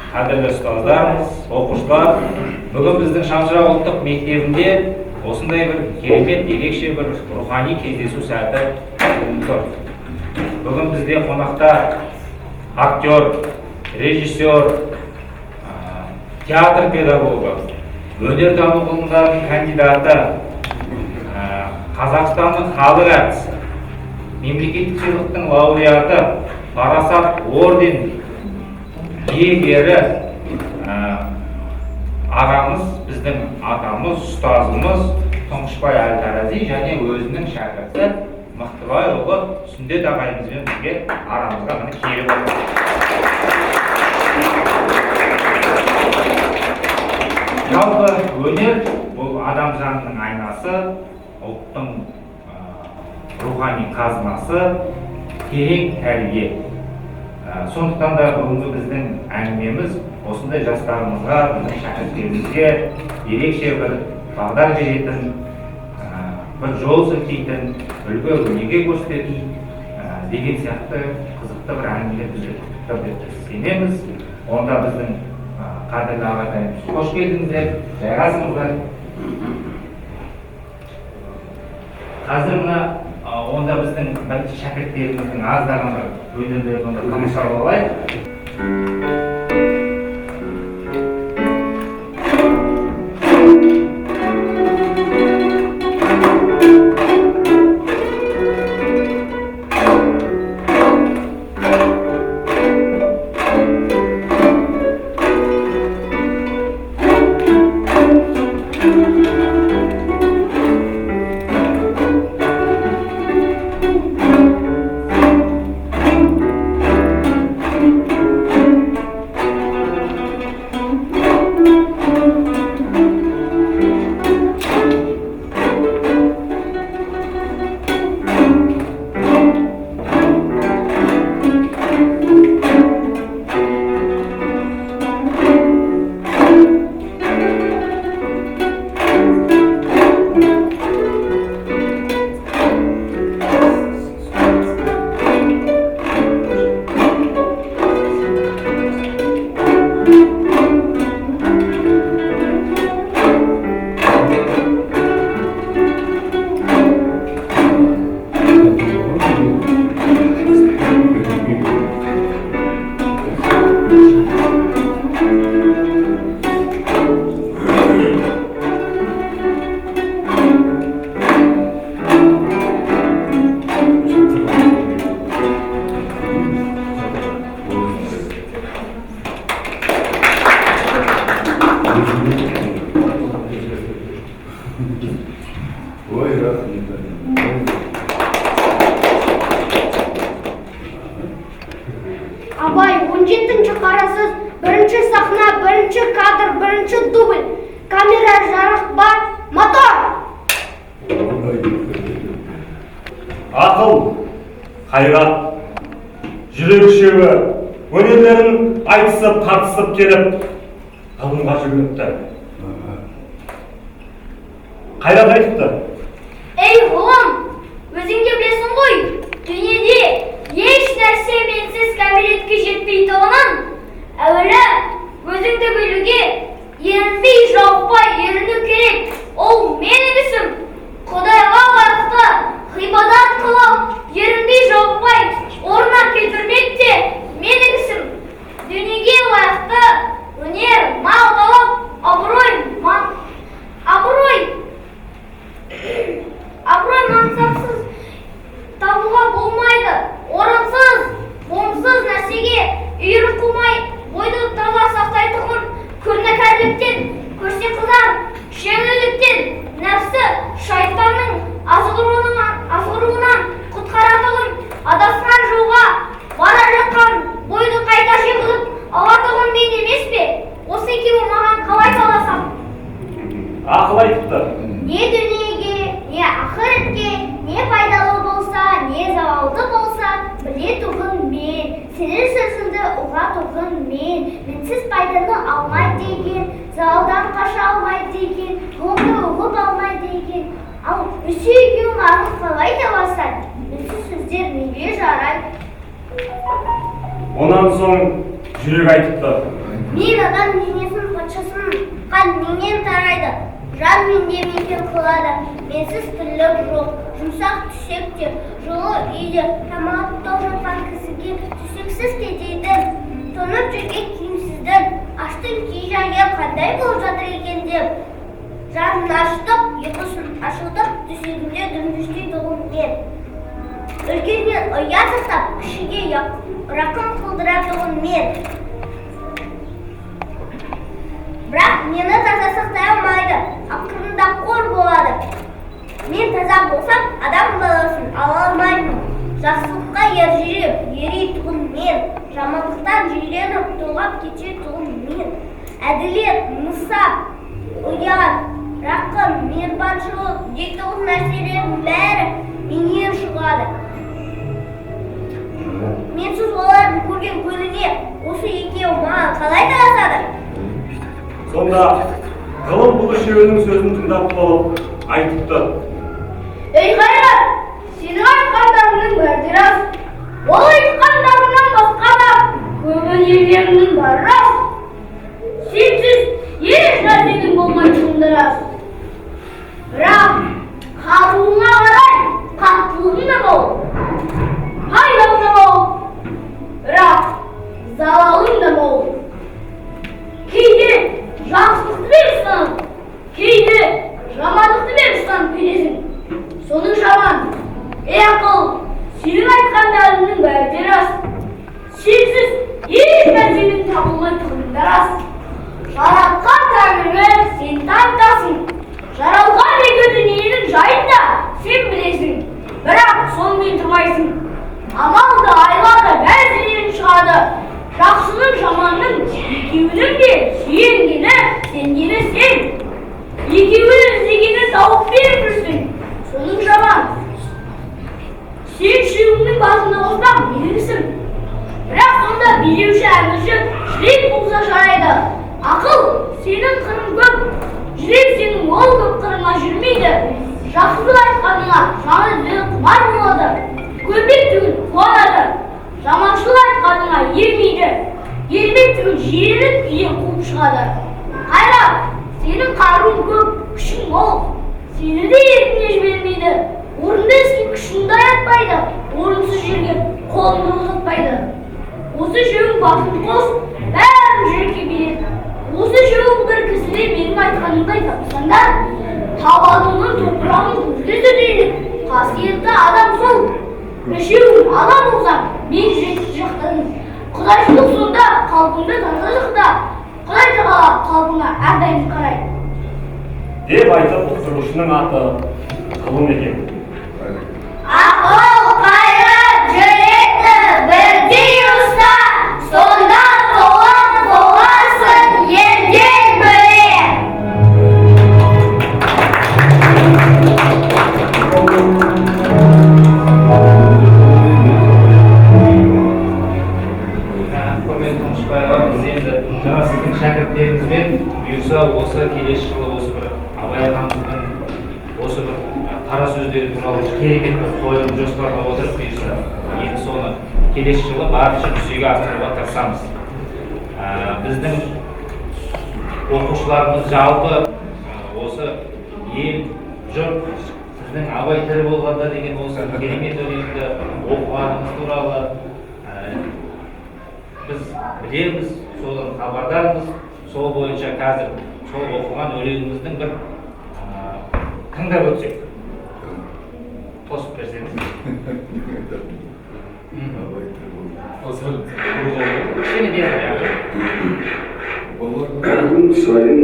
Қадірлі ұстаздар, оқушылар, бүгін біздің Шамшырақ ұлттық мектебінде осындай бір керемет, ерекше бір рухани кездесу сәті тұр. Бүгін бізде қонақта актер, режиссер, театр педагогы, өнертану ғылымдарының кандидаты, Қазақстанның халық әртісі, мемлекеттік сыйлықтың лауреаты, Парасат орден иегері ағамыз, біздің атамыз, ұстазымыз Тұңғышбай Әл-Тарази және өзінің шәкірті Мықтыбай ұлы Сүндет ағайымызбен бірге арамызға міне келіп отыр. Жалпы өнер бұл адам жанының айнасы, ұлттың рухани қазынасы, терең тәрбие. Сондықтан да бүгінгі біздің әңгімеміз осындай жастарымызға, біздің шәкірттерімізге ерекше бір бағдар беретін, бір жол сілтейтін, үлгі өнеге көрсететін деген сияқты қызықты бір әңгімелер бізде күтіп деп сенеміз. Онда біздің қадірлі ағатайымыз, қош келдіңіздер, жайғасыңыздар. Қазір мына онда біздің шәкірттеріміздің аздаған бір өнерлерін тамашалап алайық. қарасыз. Бірінші сахна, бірінші кадр, бірінші дубль. Камера, жарық бар, мотор! Ақыл, қайрат, жүрек шебі, өнерлерін айтысып, тартысып келіп, ғылымға жүгініпті. Қайрат айтыпты. Ей ғылым, өзің де білесің ғой, дүниеде еш нәрсе менсіз кәмелетке жетпей тұғынан, әуелі өзіңді білуге ерінбей жалықпай еріну керек. Ол менің ісім. Құдайға лайықты ғибадат қылып, ерінбей жалықпай орнына келтірмек те менің ісім. Дүниеге лайықты өнер, мал талап, абырой мансапсыз табуға болмайды. Орынсыз, болымсыз нәрсеге үйіріп қылмай, бойды таза сақтайтұғын көрнекәрліктен, көрсе қызар, жеңілдіктен, нәпсі шайтанның азғыруынан құтқаратұғын, адасқан жолға бара жатқан бойды қайта жеңіліп алатұғын мен емес пе? Осы екеуі маған қалай таласам? Ақыл айтыпты. Не дүниеге, не ақыретке, не пайдалы болса, не залалды болса, білетұғын мен, сенің сөзіңді ұғатұғын мен, менсіз пайданы алмай деген, залалдан қаша алмай деген, ғылымды ұғып алмай деген. Ал үсі екеуің ағын қалай таласар? Менсіз сөздер неге жарайды? Онан соң жүрек айтыпты. Мен адам денесін патшасын қан менен тарайды. Жан менде мекен қылады, менсіз тірлік жоқ. Жұмсақ түсек те, жолы үйде, тамақ тау жатқан кісіге түсексіз кетейді. Тонып жүрген киімсіздің, аштың кей жайы қандай болып жатыр екен деп. Жанын аштық, ұйқысын ашылдық, төсегімде дүнгіштейдіғым мен. Үлкенмен ұя сақтап, кішіге рақым қылдыратұғын мен. Бірақ мені таза сақтай алмайды, ақырында қор болады. Мен таза болсам, адам баласын ала алмаймын. Жақсылыққа ерейтұғын мен, жамандықтан жиреніп толғап кететұғын мен. Әділет, нысап, ұян, рақым, мейірбаншылық дейтұғын нәрселердің бәрі менен шығады. Менсіз олардың көрген көліне осы екеуі маған қалай таласады? Сонда ғылым бұл үшеуінің сөзін тыңдап болып айтыпты. Ей қайрат, сенің айтқандарыңның бәрі рас. Ол айтқандарыңнан басқа да көп өнерлеріңнің бәрі рас. Сенсіз еш нәрсенің болмайтұғын да рас. Бірақ қаруыңа қарай қаттылығың да бол, пайдаң да бол, бірақ залалың да бол. Кейде жақсылықты беріп ұстанып, кейде жамандықты беріп ұстанып келесің. Соның жаман. Ей ақыл, сенің айтқандарыңның бәрі де рас. Сенсіз еш нәрсенің табылмайтұғын да рас. Жаратқан тәңіріңе сен танытасың. Жаралған екі дүниенің жайын да сен білесің. Бірақ сонымен тұрмайсың. Амалды, айлады, бәзілерін шығады. Жақсының, жаманның, екеуінің де сүйенгені, сенгені сен. Екеуінің іздегені тауып беріп жүрсің. Соның жаман. Сен үшеуіңнің басында болсам белгісің. Бірақ сонда билеуші әмірші жүрек болса жарайды. Ақыл, сенің қырың көп. Жүрек сенің ол көп қырыңа жүрмейді. Жақсылық айтқаныңа жаны дүние құмар болады. Көрмек түгіл қуанады. Жаманшылық айтқаныңа ермейді. Ермек түгіл жиеніп үйден қуып шығады. Қайрат, сенің қаруың көп, күшің мол. Сені де еркіне жібермейді. Орынды іске күшіңді аятпайды. Орынсыз жерге қолыңды ұзатпайды. Осы үшеуің басын қос, бәрін жүрекке береді. Осы үшеуің бір кісіде менің айтқанымды айтсаңдар, табаныңның топырағын көзге түсіреді. Қасиетті адам сол. Үшеуің адам болсаң, мен жүректі жақтадым. Құдайшылық сонда қалпыңды таза жақта. Құдай тағала қалпыңа әрдайым қарайды. Деп айтып ұқтырушының аты ғылым екен. Ақыл, қайрат, жүректі бірдей ұста, сонда қойылым жоспарлап отырып бұйырса енді соны келесі жылы барынша жүзеге асыруға тырысамыз. Біздің оқушыларымыз жалпы осы ел жұрт сіздің абай тірі болғанда деген осы керемет өлеңді оқығанымыз туралы біз білеміз, содан хабардармыз. Сол бойынша қазір сол оқыған өлеңіміздің бір тыңдап өтсек. Тосып берсеңіз. Кішкене беріп. Күн сайын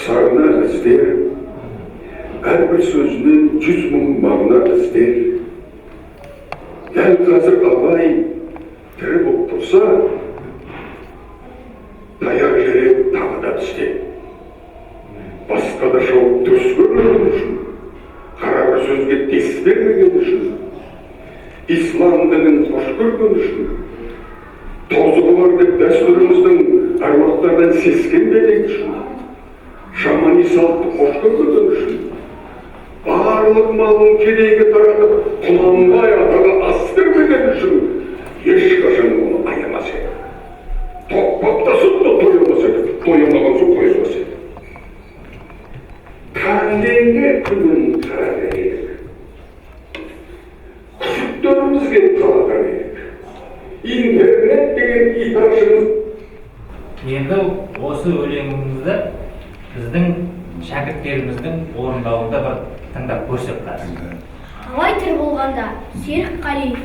сарынар іздер, әрбір сөзінен 100 мың мағына іздер. Дәл қазір абай тірі болып тұрса, таяқ жере тағы да тісте. Басқа да шауып дұрыс көрмеген үшін, қара бір сөзге дес бермеген үшін, ислам дінін қош көрген үшін, тозығы бар деп дәстүріміздің аруақтардан сескенбеген үшін, шамани салтты қош көрген үшін, барлық малын кедейге таратып, Құнанбай атаға ас бермеген үшін ешқашан оны аямас еді. Тоқпақтасып та тойылмас еді, тойылмаған соң қойылмас еді. Кәнденге күнін қарар едік, күшіктерімізге талатар едік. Интернет деген итаршымыз. Енді осы өлеңімізді біздің шәкірттеріміздің орындауында бір тыңдап көрсек қазір. Абай тірі болғанда Серік Қалиев.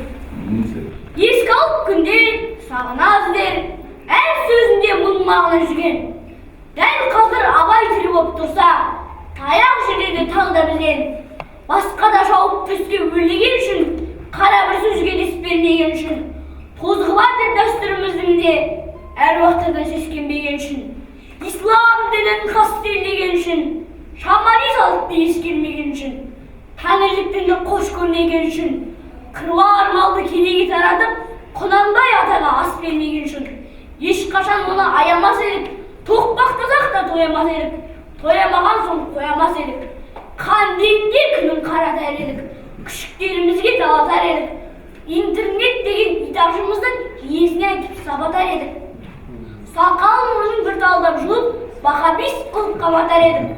Еске алып күнде сағына іздер, әр сөзінде мың мағына жүрген. Дәл қазір абай тірі болып тұрса, таяқ жерде тағы да бізден. Басқа да шауып түске өлеген үшін, қара бір сөзге дес бермеген үшін, тозығы бар деп дәстүріміздің де әруақтардан сескенбеген үшін, ислам дінін қастерлеген үшін, шамани салтты ескермеген үшін, тәңірлік дінді қош көрмеген үшін, қыруар малды кедейге таратып, Құнанбай атаға ас бермеген үшін, ешқашан оны аямас едік, тоқпақтасақ та тоямас едік, тоямаған соң қоямас едік, қанденде күнін қаратар едік, күшіктерімізге талатар едік, интернет деген итаршымыздың иесіне айтып сабатар едік, сақал мұрнын бір талдап жұлып, бақабис қылып қаматар едік.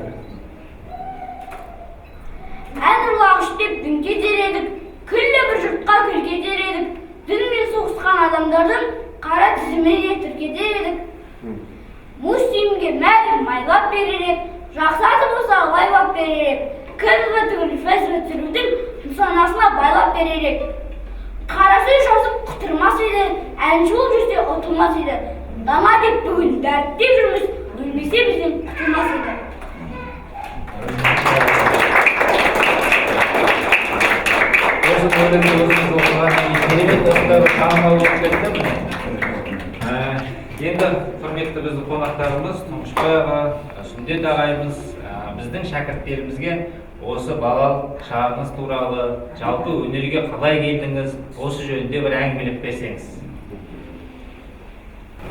Ән ұрлағыш деп дін кетер едік, күллі бір жұртқа күл кетер едік, дінмен соғысқан адамдардың қара тізіміне тіркетер едік. Муслимге мәлім майлап беререк, жақсаты болса лайлап беререк, кіргі түгіл фәсбі түсірудің нысанасына байлап беререк. Қара сөз жазып құтырмас еді, әнші ол жүрсе ұтылмас еді. Дама деп бүгін дәрттеп жүрміз, өлмесе бізден құтылмас еді. Осы өлеңді өзіңіз оқығаннан кейін керемет осындай бір танымал болып кеттім. Енді құрметті біздің қонақтарымыз, Тұңғышбай аға, Сүндет ағайымыз біздің шәкірттерімізге осы балалық шағыңыз туралы, жалпы өнерге қалай келдіңіз, осы жөнінде бір әңгімелеп берсеңіз.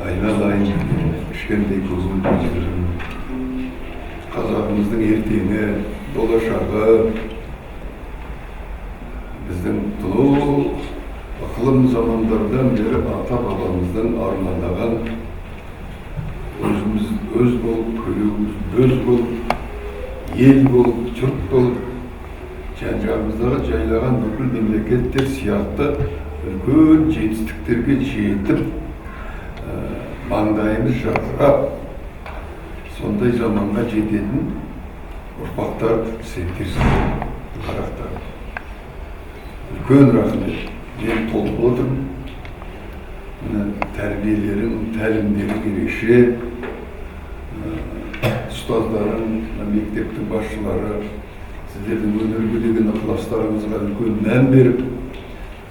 Айналайын, кішкентай көзім көздерім, қазағымыздың ертеңі, болашағы, біздің тұлы ықылым замандардан бері ата-бабамыздың армандаған өзіміз өз болып, күлеуіміз өз болып, ел болып, жұрт болып, жан-жағымыздағы жайлаған бүкіл мемлекеттер сияқты үлкен жетістіктерге жетіп, маңдайымыз жарқырап, сондай заманға жететін ұрпақтар сендерсіз қарақтар. Үлкен рахмет. Мен толып отырмын. Тәрбиелерің, тәлімдерің ерекше. Ұстаздарың, мектептің басшылары, сіздердің өнерге деген ықыластарыңызға үлкен мән беріп,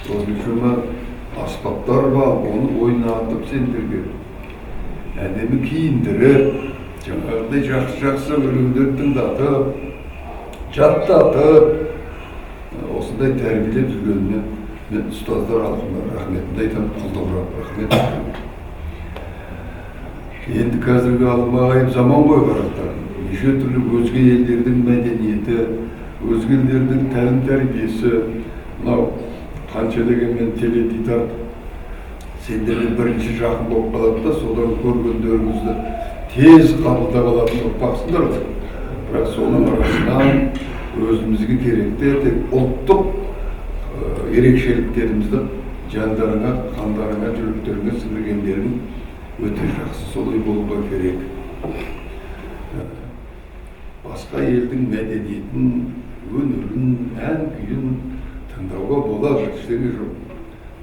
осыншама аспаптар бар, оны ойнатып сендерге әдемі киіндіріп, жаңағыдай жақсы өлеңдер тыңдатып, жаттатып, осындай тәрбиелеп жүргеніне мен ұстаздар алдында рахметімді айтамын, қолдауға рахмет. Енді қазіргі алым ағайып заман ғой қарақтар. Неше түрлі өзге елдердің мәдениеті, өзге елдердің тәлім тәрбиесі, мынау қанша дегенмен теледидар сендермен бірінші жақын болып қалады да, содан көргендеріңізді тез қабылдап алатын ұрпақсыңдар. Бірақ соның арасынан өзімізге керекті тек ұлттық ерекшеліктерімізді жандарыңа, қандарыңа, жүректеріңе сіңіргендерің өте жақсы, солай болуға керек. Басқа елдің мәдениетін, өнерін, ән күйін тыңдауға болады, ештеңе жоқ.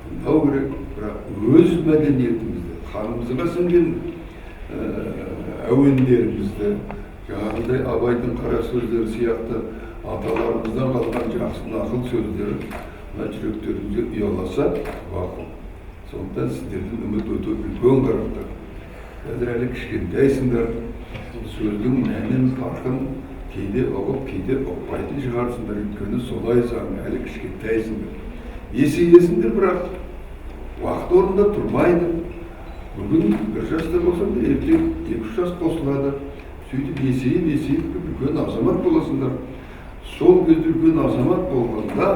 Тыңдау керек, бірақ өз мәдениетімізді, қанымызға сіңген әуендерімізді, жаңағыдай Абайдың қара сөздері сияқты аталарымыздан қалған жақсы нақыл сөздері жүректеріңізге ұяласа, бақыл. Сондықтан сіздердің үміт өте үлкен қарақтар. Қазір әлі кішкентайсыңдар, сөздің мәнін, парқын кейде ұғып, кейде ұқпайтын шығарсыңдар, өйткені солай заң, әлі кішкентайсыңдар. Есейесіңдер, бірақ уақыт орнында тұрмайды. Бүгін бір жаста болсам да, ертең 2-3 жас қосылады. Сөйтіп есейіп үлкен азамат боласыңдар. Сол кезде үлкен азамат болғанда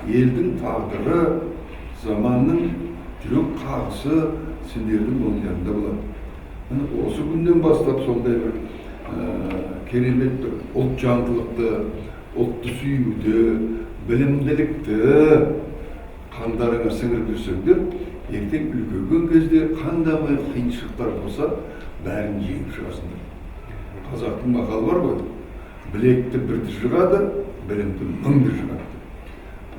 елдің тағдыры, заманның жүрек қағысы сендердің мойындарыңда болады. Осы күннен бастап сондай бір керемет бір ұлт жандылықты, ұлтты сүюді, білімділікті қандарыңа сіңіріп жүрсеңдер, ертең үлкейген кезде қандай қиыншылықтар болса, бәрін жеңіп шығасыңдар. Қазақтың мақалы бар ғой, білекті бірді жығады, білімді мыңды жығады.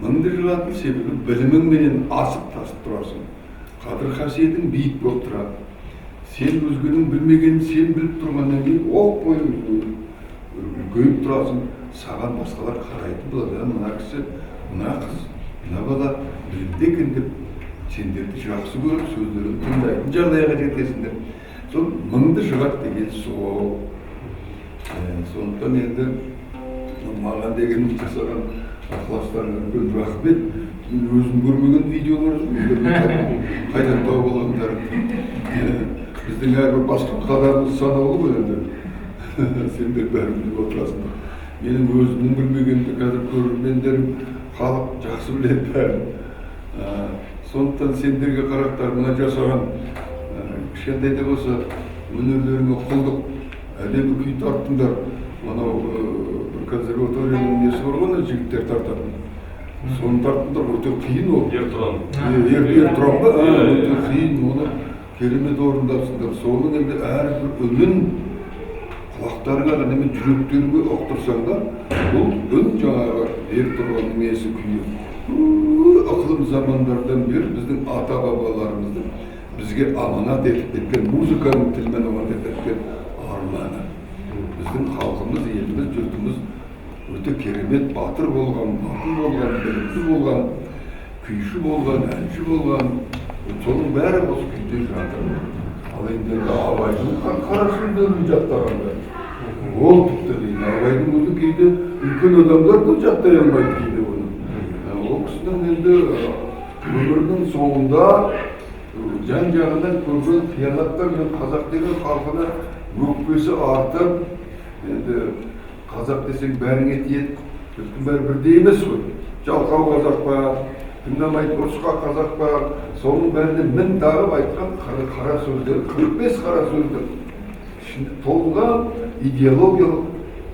Мыңды жығатын себебі біліміңменен асып тасып тұрасың. Қадір қасиетің биік болып тұрады. Сен өзгенің білмегенін сен біліп тұрғаннан кейін оқ бойы үлкейіп тұрасың. Саған басқалар қарайтын болады. Мына кісі, мына қыз, мына бала білімді екен деп сендерді жақсы көріп, сөздерін тыңдайтын жағдайға жетесіңдер. Сол мыңды жығады деген сол. Сондықтан енді маған деген жасаған ықыластарыңа үлкен рахмет. Өзім көрмеген видеолар қайдан тауып алғандар. Біздің әрбір басқан қадамымыз санаулы ғой енді. Сендер бәрін біліп отырасыңдар. Менің өзімнің білмегенді қазір көрермендерім, халық жақсы біледі бәрін. Сондықтан сендерге қарақтар мына жасаған кішкентай де болса өнерлеріңе құлдық, әдемі күй тарттыңдар. Анау бір консерваторияның несі бар ғой, жігіттер тартатын. Соны тарттыңдар, өте қиын ол. Ертұран ба? Өте қиын, оны керемет орындапсыңдар. Соның енді әрбір үнін құлақтарға ғанымен жүректерге ұқтырсаңдар, бұл үн жаңағы Ертұранның несі күйі. Ықылым замандардан бері біздің ата-бабаларымыздың бізге аманат етіп кеткен, музыканың тілмен аманат етіп кеткен арманы. Біздің халқымыз, еліміз, жұртымыз өте керемет батыр болған, батыр болған, білімді болған, күйші болған, әнші болған. Соның бәрі осы күйде жатыр. Ал енді Абайдың қара сөздерін жаттағанда, ол тіпті дейді. Абайдың өзі кейде үлкен адамдар да жаттай алмайды кейде оны. Ол кісінің енді өмірінің соңында жан-жағынан көрген қиянаттар мен қазақ деген халқына өкпесі артып, енді қазақ десең бәріңе тиеді, жұрттың бәрі бірдей емес қой. Жалқау қазақ па, тыңдамайды ұрысқа қазақ па, соның бәріне мін тағып айтқан қара сөздер, 45 қара сөздер. Ішінде толған идеологиялық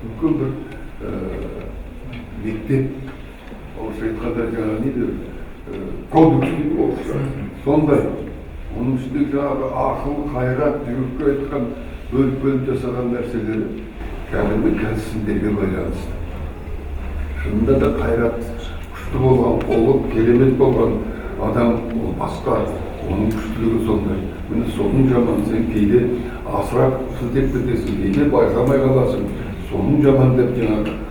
үлкен бір мектеп. Орысша айтқанда жаңағы не дейді, кодекс дейді орысша. Сондай. Оның ішінде жаңағы ақыл, қайрат, жүрекке айтқан бөліп жасаған нәрселері кәдімгі кәсімдерге байланысты. Шынында да қайрат күшті болған, қолы керемет болған адам ол басқа, оның күштілігі сондай. Міне соның жаман сен кейде асырап сілтеп кетесің, кейде байқамай қаласың. Соның жаман деп жаңағы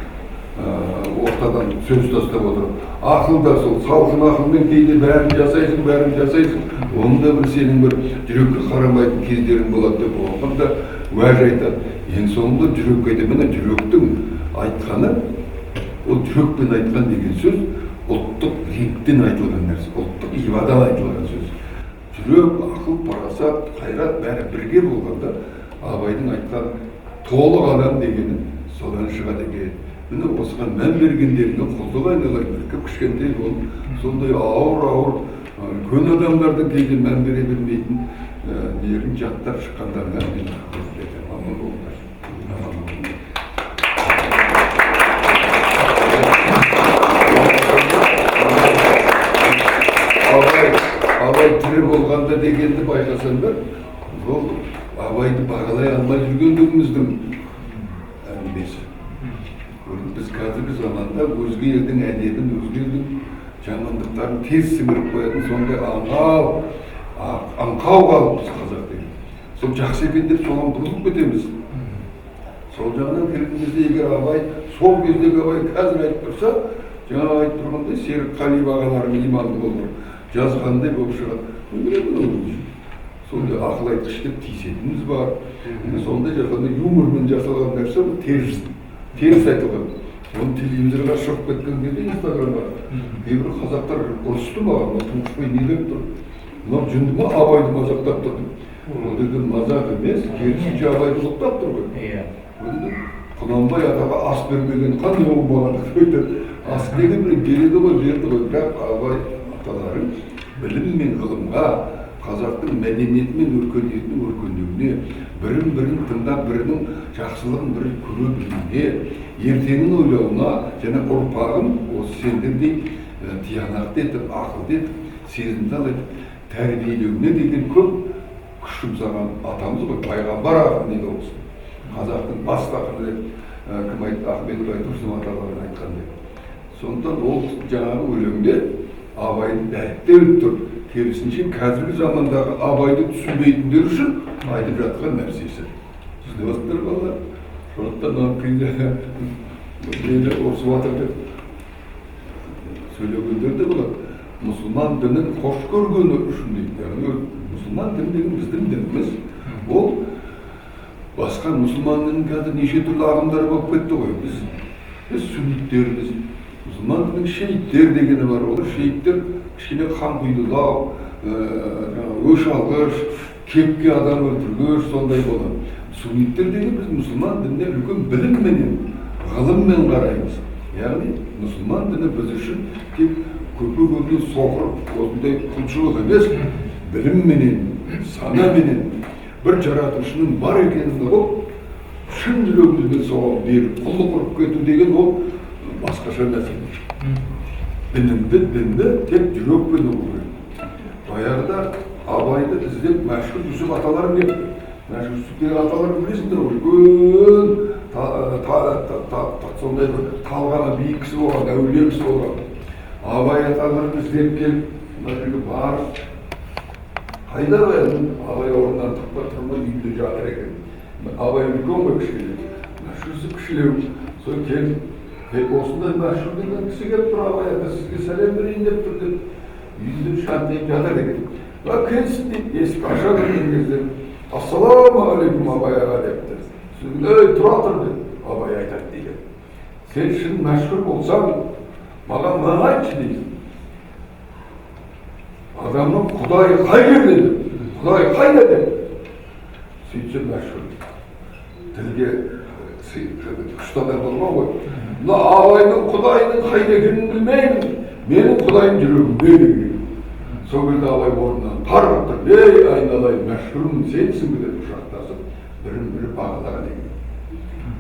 ортадан сөз тастап отыр. Ақыл да сол, салқын ақылмен кейде бәрін жасайсың. Оның да бір сенің бір жүрекке қарамайтын кездерің болады деп оқығанда уәж айтады. Ең соңында жүрекке айтады. Міне жүректің айтқаны, ол жүрекпен айтқан деген сөз ұлттық рингтен айтылған нәрсе, ұлттық ивадан айтылған сөз. Жүрек, ақыл, парасат, қайрат бәрі бірге болғанда Абайдың айтқан толық адам дегені содан шығады екен. міне осыған мән бергендеріне құлдық айналайын еркек кішкентай болып сондай ауыр үлкен адамдардың кейде мән бере бермейтін нерін жаттап шыққандарына мен рахмет етемін. Аман болыңдар. Абай тірі болғанда дегенді байқасаңдар, ол абайды бағалай алмай жүргендігіміздің әңгімесі. Біз қазіргі заманда өзге елдің әдебін, өзге елдің жамандықтарын тез сіңіріп қоятын сондай аңқау қалыппыз қазақ деген. Сол жақсы екен деп соған бұрылып кетеміз. Сол жағынан келген кезде егер абай, сол кездегі абай қазір айтып тұрса, жаңа айтып тұрғандай Серік Қалиев ағаларының иманды болдыр. Жазғандай болып шығады. Сондай ақыл айтқыш деп тиісетініміз бар. Сондай жасағанда юмормен жасалған нәрсе теріс айтылған. Оны телевизорға шығып кеткен кезде Инстаграмға кейбір қазақтар ұрысты маған, тұңғышбай не деп тұр? Мынау жүнді ма абайды мазақтап тұрды. Ол деген мазақ емес, керісінше абайды ұлықтап тұр ғой. Құнанбай атаға ас бермеген қандай ол болғанды айтады. Ас деген бір береді ғой, берді ғой, бірақ абай аталарың білім мен ғылымға, қазақтың мәдениеті мен өркениетінің өркендеуіне, бірін тыңдап, бірінің жақсылығын бірі көре білуіне, ертеңін ойлауына, және ұрпағын осы сендердей тиянақты етіп, ақылды етіп, сезімтал етіп, тәрбиелеуіне деген көп күш жұмсаған атамыз ғой, пайғамбар ақын дейді olsun. Қазақтың басты ақыны деп кім айтты, Ахмет Байтұрсынов аталарын айтқандай. Сондықтан ол жаңағы өлеңде абайды дәріптеп тұр. Керісінше қазіргі замандағы абайды түсінбейтіндер үшін айтып жатқан нәрсесі. Түсініп отырсыздар балалар. Сондықтан кейде мені ұрысып жатыр деп сөйлегендер де болады. Мұсылман дінін қош көргені үшін дейді. Яғни мұсылман дін деген біздің дініміз. Ол басқа мұсылман дінінің қазір неше түрлі ағымдары болып кетті ғой. Біз сүнниттерміз. Мұсылман дінінің шейіттер дегені бар. Ол шейіттер кішкене қанқұйлылау, өш алғыш, кепке адам өлтіргіш, сондай болады. Сүнниттер деген біз мұсылман дініне үлкен білімменен, ғылыммен қараймыз. Яғни мұсылман діні біз үшін тек көпе-көпе соқыр, осындай құлшылық емес, білімменен, санаменен бір жаратушының бар екенін ұғып, шын жүрегімізбен соған беріп, құлдық ұрып кету деген ол басқаша нәрсе. Дінді тек жүрекпен ұғу керек. Баяғыда абайды іздеп мәшһүр Жүсіп аталар келді. Мәшһүр Жүсіптегі аталарын білесіңдер, үлкен сондай бір талғаны биік кісі болған, әулие кісі болған. Абай аталарын іздеп келіп, мына жерге барып, қайда абай орнынан тұрмай үйде жатыр екен. Абай үлкен ғой кішкене, мәшһүр Жүсіп кішілеу. Сол келіп, осындай мәшһүр деген кісі келіп тұр, абай ата сізге сәлем берейін деп тұр деп, үйінде шантайып жатыр екен. Келсін деп, есік аша кірген кезде, ассалаумағалейкум абай аға депті. Сөзін, тұра тұр деп, абай айтады деген. Сен шын мәшһүр болсаң, маған айтшы дейді. Адамның құдайы қай жерде деп, құдайы қайда деп. Сөйтсе мәшһүр тілге күштадар болған ғой. Мына абайдың құдайының қайда екенін білмеймін, менің құдайым жүрегімде деген. Сол кезде абай орнынан қарғып тұр, айналайын мәшһүрмін, сенсің бе деп құшақтасып, бірін-бірі бағалаған екен.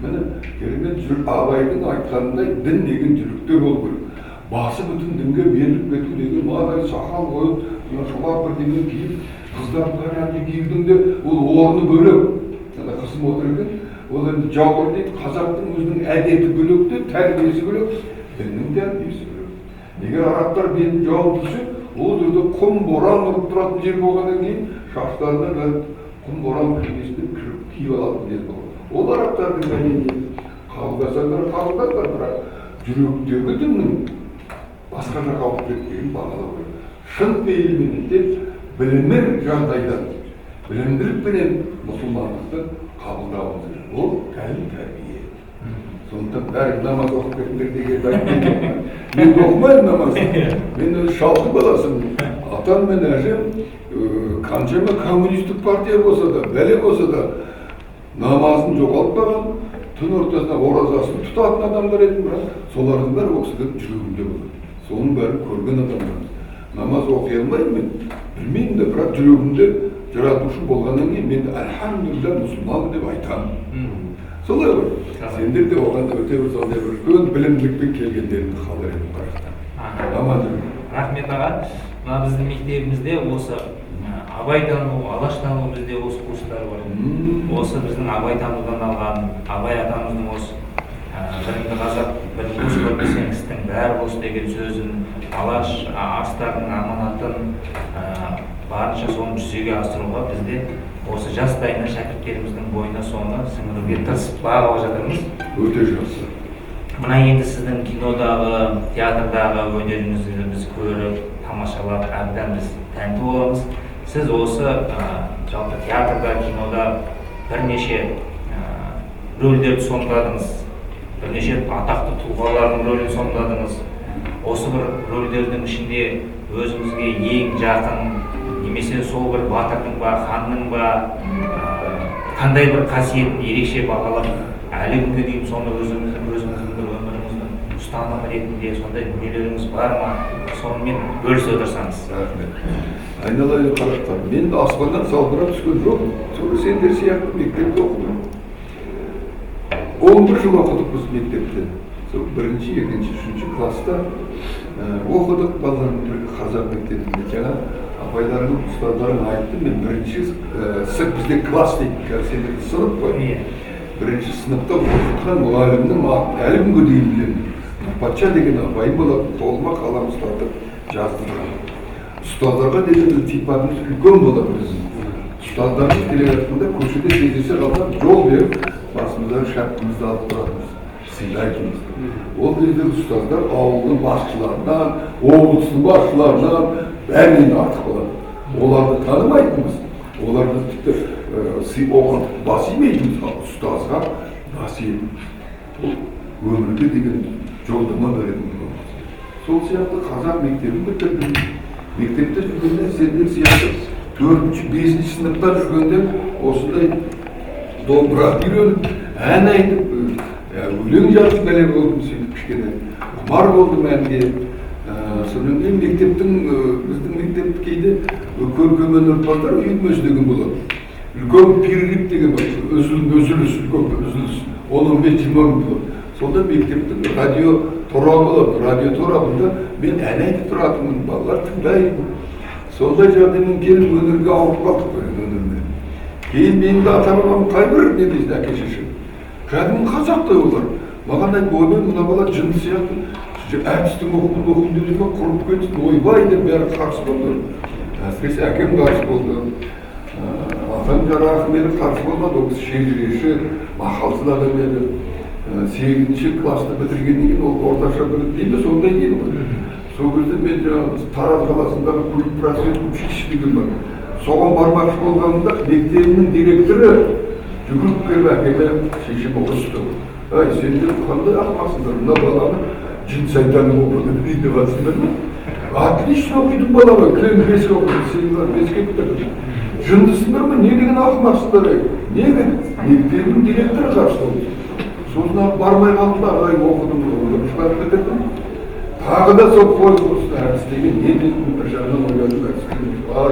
Міне керемет абайдың айтқанындай дін деген жүректе болу керек. Басы бүтін дінге беріліп кету деген мынадай сақал қойып, шұбап бірдеңе киіп, қыздар әнді киюдің ол орны бөлек. Қысым отыр екен, ол енді жауыр дейді, қазақтың өзінің әдеті бөлек, тәрбиесі бөлек, діннің тәрбиесі бөлек. Егер арабтар бетін жауып тұрса, ол жерде құм боран ұрып тұратын жер болғаннан кейін шаштарына бәрі құм боран кірмесінен киіп алатын жер болған. Ол арабтардың мәдениеті. Қабылдасаңдар қабылдаңдар, бірақ жүректегі діннің басқаша қалып кеткенін бағалау керек. Шын пейілменен тек біліммен жағдайдан, білімділікпенен мұсылмандықты қабылдауымыз керек. Ол тәрбие. Сондықтан бәрі намаз оқып кетіңдер деген айтпайды. Мен оқымаймын намазды. Мен шалқын баласымын. Атам мен әжем қаншама коммунистік партия болса да, бәле болса да, намазын жоғалтпаған, түн ортасында оразасын тұтатын адамдар еді, бірақ солардың бәрі ол кісінің жүрегінде болады. Соның бәрін көрген адамдармыз. Намаз оқи алмаймын, білмеймін де, бірақ жүрегімде жаратушы болғаннан кейін мен альхамдулилля мұсылман деп айтамын. Солай ғой. Сендер де оған өте бір сондай бір үлкен білімділікпен келгендеріңді қалар едім қарақтан. Аман жүріңіз. Рахмет аға. Мына біздің мектебімізде осы абайтану, алаштану бізде осы курстар бар. Осы біздің абайтанудан алған, абай атамыздың осы біріңді қазақ, біріңді өз көрмесең істің бәрі бос деген сөзін, алаш арыстарының аманатын барынша соны жүзеге асыруға бізде осы жастайынан шәкірттеріміздің бойына соны сіңіруге тырысып бағып жатырмыз. Өте жақсы. Мына енді сіздің кинодағы, театрдағы өнеріңізді біз көріп, тамашалап, әбден біз тәнті боламыз. Сіз осы жалпы театрда, кинода бірнеше рөлдерді сомдадыңыз, бірнеше атақты тұлғалардың рөлін сомдадыңыз. Осы бір рөлдердің ішінде өзіңізге ең жақын, немесе сол бір батырдың ба, ханның ба, қандай бір қасиетін ерекше бағалап, әлі күнге дейін соны өзіңіздің бір өміріңіздің ұстаным ретінде сондай дүниелеріңіз бар ма? Сонымен бөлісе отырсаңыз. Рахмет. Айналайын қарақтар, мен аспаннан салбырап түскен жоқпын. Sonra сендер сияқты мектепте оқыдым. 11 жыл оқыдық біз мектепте. Сол 1-ші, 2-ші, 3-ші класста оқыдық балалардың қазақ мектебінде. Жаңа апайларының ұстаздарың айтты, мен 1-ші сынып бізде класс дейді, сендер сынып қой. 1-ші сыныпта оқытқан мұғалімнің әлі күнге дейін білемін. Патша деген апайым болатын, қолыма қалам ұстатып жаздырған. Ұстаздарға деген ілтипатымыз үлкен болады біздің. Ұстаздарымыз келе жатқанда көшеде кездесе қалған жол беріп, басымыздан шапкамызды алып тұратынбыз, сыйлайтынбыз. Ол кезде ұстаздар ауылдың басшыларынан, облыстың басшыларынан бәрінен артық болады. Оларды танымайтынбыз. Оларды тіпті оған бас имейтінбіз, ұстазға бас иеміз. Өмірге деген жолдама беретін. Сол сияқты қазақ мектебін бітірдім. Мектепте жүргенде сендер сияқты 4-ші, 5-ші сыныпта жүргенде осындай домбыра үйреніп, ән айтып, өлең жазып бәле болдым, сөйтіп кішкене құмар болдым әнге. Сонан кейін мектептің, біздің мектепті кейде көркем өнерпаздар үйірмесі деген болады. Үлкен перерыв деген бар, үзіліс, үлкен үзіліс, 10-15-20 болады. Сонда мектептің радио торабы болады. Радио торабында мен ән айтып тұратынмын, балалар тыңдайды. Сондай жағдаймен келіп өнерге ауырып қалдық қой, өнермен. Кейін менің де ата-бабам қайбір не дейсің, әке-шешем. Кәдімгі қазақтай олар. Маған айтып, ойбай, мына бала жынды сияқты. Әртістің оқуын дедіме құрып кетсін, ойбай деп бәрі қарсы болды. Әсіресе әкем қарсы болды. Атам жарағы мені қарсы болмады, ол шежіреші, мақалсын адам еді. 8-ші класты бітіргеннен кейін ол орташа білім дейді, сондай дейді ғой. Сол кезде мен Тараз қаласындағы Кулик просвет училище деген бар. Соған бармақшы болғанымда мектебінің директоры жүгіріп келіп әкеме шешеме ұрысты. Ай, сендер қандай ақымақсыңдар, мына баланы жын сайтанның оқыды дейді жатсыңдар ма? Отлично оқидың балама, кілем 5 оқыды, сен 5-ке бітірдің. Жындысыңдар ма, не деген ақымақсыңдар? Неге? Мектебінің директоры қарсы болды. Сосын бармай қалды, ағай оқыдым, шығарып бітірдім. Тағы да сол қой құрсын әртіс деген не дейтін бір жағынан ойладым әртіскені. Ай,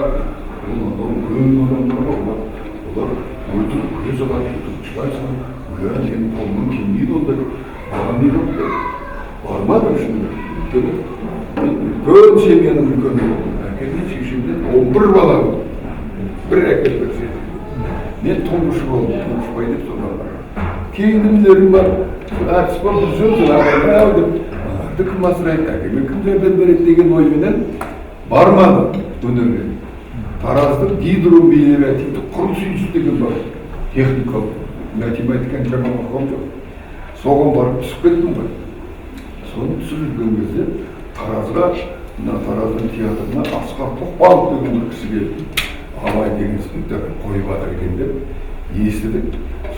олар өтірік көз алады, өтірік шығайсың. Өлі, сенің қолыңнан келмейді ондай. Маған не жоқ деді. Бармадым шынында. Үлкен семьяның үлкені болдым. Әкемнен шешемден 11 бала болды. Бір әке бір сен. Мен тұңғышы болдым, тұңғышбай деп сонда. Кейінімдерім бар, әртіс бар, бұл сөзін ағайын деп. Ағарды кім асырайды, әкеме кім жерден береді деген ойменен бармады өнерге. Тараздың гидромелиоративтік құрылыс институты деген бар. Техникалық, математиканы жаман оқығам жоқ. Соған барып түсіп кеттім ғой. Соны түсіп жүрген кезде Таразға, мына Тараздың театрына Асқар Тоқпанов деген бір кісі келді. Абай деген спектакль қойып жатыр екен деп естідік.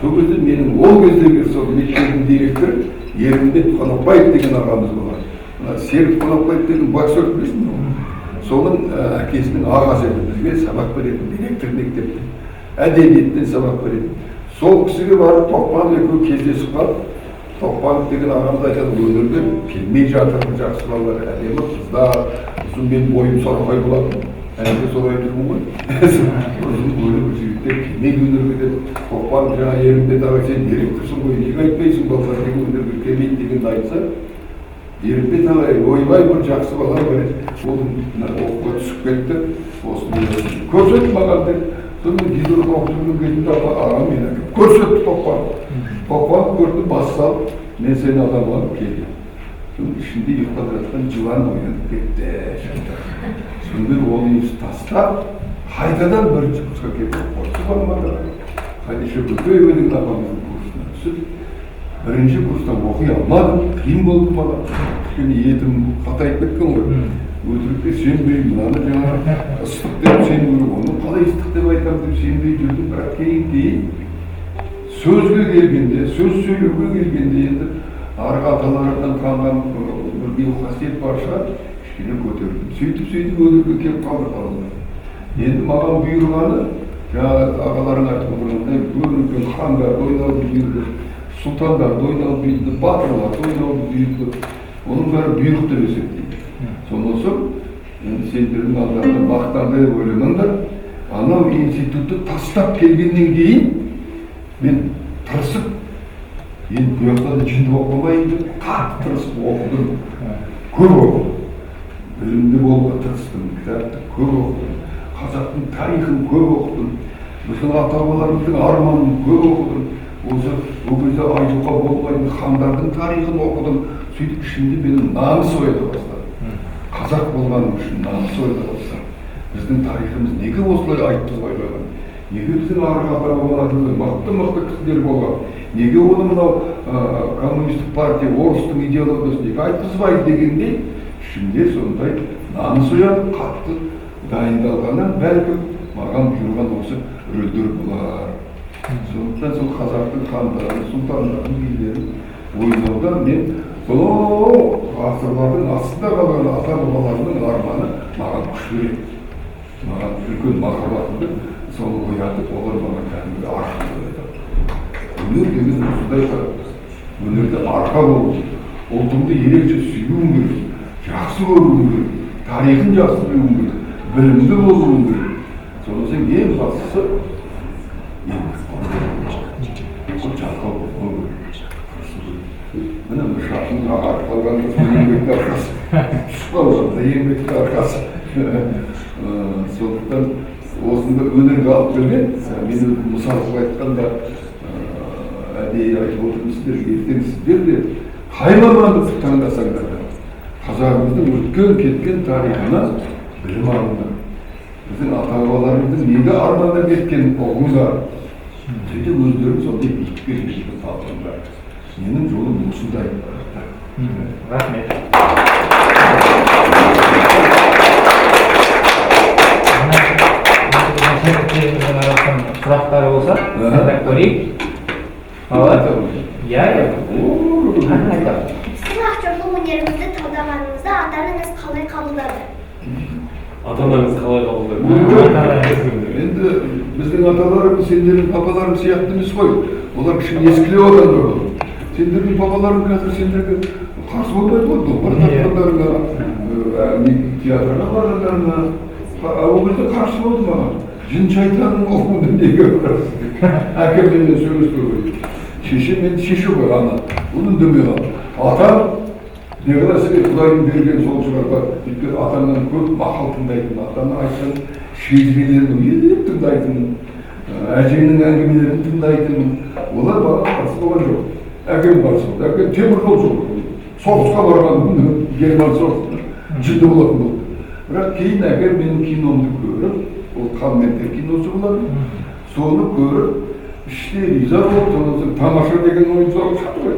Сол кезде менің ол кездегі сол мектептің директоры Ерімбет Қонақбаев деген ағамыз болған. Серік Қонақбаев деген боксер білесің бе? Соның әкесінің ағасы еді, бізге сабақ беретін директор мектепте. Әдебиеттен сабақ беретін. Сол кісіге барып Тоқпанов екеуі кездесіп қалып, Тоқпанов деген ағамыз айтады, өнерге келмей жатыр, жақсы балалар, әдемі қыздар, сосын мен бойым сорғай болатын, әлде сорғай жүрмін ғой. Сосын өнер жігіттер келмейді өнерге деп, Тоқпанов жаңа Ерімбет аға сен директорсың ғой, неге айтпайсың балалар деген өнерге келмейді дегенді айтса, Ерімбет ағай ойбай бір жақсы бала бар еді, ол оқуға түсіп кетті, осыны көрсетті маған деп. Сонымен гидроға оқып жүрген кезінде ағам мені әкеп көрсетті Тоқпанов. Тоқпанов көрді, бас салып, мен сені адам алып келдім. Соның ішінде ұйықтап жатқан жылан оянып кетті. Сонымен ол үйді тастап, қайтадан бір жұмысқа келді. Осы баламады. Қадиша Көкееваның апамыздың курсына түсіп, бірінші курстан оқи алмадым, қиын болды маған. Кішкене етім қатайып кеткен ғой. Өтірікте сенбеймін, мынаны жаңа ыстық деп сенбеймін, оны қалай ыстық деп айтамын деп сенбей жүрдім, бірақ кейін сөзге келгенде, сөз сөйлеуге келгенде енді арғы аталардан қалған бір бейіл қасиет бар шығар, кішкене көтердім. Сөйтіп өнерге келіп қалды. Енді маған бұйырғаны, жаңа ағаларың айтып отырғандай, өнерген хандар ойналып бұйырды, сұлтандар ойналып бұйырды, батырлар ойналып бұйырды, оның бәрі бұйрық деп есептейді. Сонан соң, сендердің алдарында мақтанды деп ойламаңдар, анау институтты тастап келгеннен кейін, мен тырысып, енді бұл жақтан жынды оқымайын деп, қатты тырысып оқыдым, көп оқыдым. Білімді болуға тырыстым, кітапты көп оқыдым, қазақтың тарихын көп оқыдым, біздің ата-бабаларымыздың арманын көп оқыдым, осы ол кезде айтуға болмайтын хандардың тарихын оқыдым, сөйтіп ішімде менің намыс оята бастады. Қазақ болғаным үшін намыс оята бастады. Біздің тарихымыз неге осылай айтқызбай қойған? Неге біздің арғы ата-бабаларымыз мықты кісілер болған? Неге оны мынау коммунистік партия, орыстың идеологиясы неге айтқызбайды дегендей, ішімде сондай намыс оянып қатты дайындалғаннан бәлкім маған бұйырған осы рөлдер болар. Сондықтан сол қазақтың хандарын, сұлтандарын, билерін ойнаудан мен бұл ғасырлардың астында қалған ата-бабаларының арманы маған күш береді. Маған үлкен махаббатымды соны оятып, олар маған кәдімгі арқа береді. Өнер деген осындай қарапты. Өнерде арқа болу, ұлтыңды ерекше сүюің керек, жақсы көруің керек, тарихын жақсы білуің керек, білімді болуың керек. Соны сен ең бастысы жалқау болу керек. Міне бір шашының ағарып қалғанда еңбектің арқасы, түсіп қалғанда еңбектің арқасы. Сондықтан осында өнерге алып келген, мен мысал қылып айтқанда әдейі айтып отырмын ертең сіздер де қай мамандықты таңдасаңдар да қазағымыздың өткен кеткен тарихына білім алыңдар. Біздің ата-бабаларымыздың неге армандап кеткенін ұғыңдар. Сөйтіп өздерің сондай биікке жетуге талпыныңдар. Менің жолым осындай. Рахмет. Шәкірттеріміздің арасынан сұрақтары болса, тыңдап көрейік. Иә. Сіздің актерлік өнеріңізді таңдағаныңызда ата-анаңыз қалай қабылдады? Ата-анаңыз қалай қабылдады? Енді біздің аталарымыз сендердің папаларың сияқты емес қой. Олар кішкене ескілеу адамдар болды. Сендердің папаларың қазір сендерге қарсы болмайды ғой. Домбыра тартқандарыңа, театрға барғандарыңа. Ол кезде қарсы болды маған. Жын шайтанның оқуды неге барасыз? Әкеммен сөйлеспей қойды. Шеше мен шеше ғой ана. Оны үндемей қалды. Атам не қыласың, Құдайдың берген сол шығарға. Өйткені атамнан көп мақал тыңдайтын. Атамның айтқан шежірелерін тыңдайтын. Әжеңнің әңгімелерін тыңдайтын. Олар маған қарсы болған жоқ. Әкем қарсы болды. Әкем темір жол жоқ. Соғысқа барған Герман соғысына жынды болатын болды. Бірақ кейін әкем менің киномды көріп, ол қан мен тер киносы болады. Соны көріп, іште риза болып, тамаша деген ойын соғып ғой.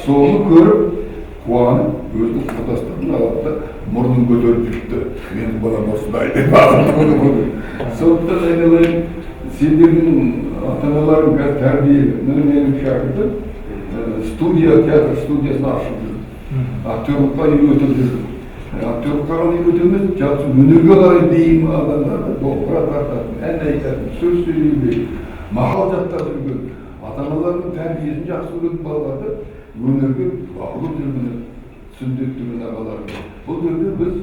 Соны көріп, қуанып, өзінің құрдастарын алады да мұрнын көтеріп жүрді. Менің балам осындай деп ағылды. Сондықтан айналайын, сендердің ата-аналарың тәрбиелі, менің шәкіртім театр студиясын ашып жүрді. Актерлыққа үйретіп жүрді. Актерлыққа ғана үйретеміз, жақсы өнерге қарай бейім адамдарды домбыра тартатын, ән айтатын, сөз сөйлеуге, мақал жаттап жүрген ата-аналардың тәрбиесін жақсы көретін балаларды өнерге баулып жүргені сүндеттігін ағаларды. Бұл жерде біз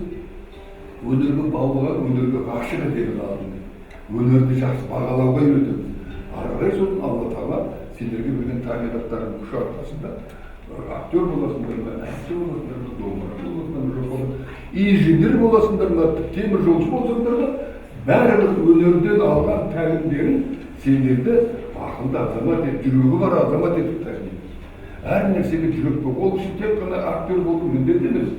өнерге баулыған, өнерге ғашық ететін адамды. Өнерді жақсы бағалауға үйретеміз. Ары қарай сосын Алла Тағала сендерге берген табиғаттардың күші арқасында актер боласыңдар ма, әнші боласыңдар ма, домбыра боласыңдар ма, инженер боласыңдар ма, темір жолшы болсаңдар ма, бәрібір өнерден алған тәлімдерін сендерді ақылды азамат етіп, жүрегі бар азамат етіп тәрбиелейді. Әр нәрсеге жүрек бол. Ол үшін тек қана актер болу міндет емес.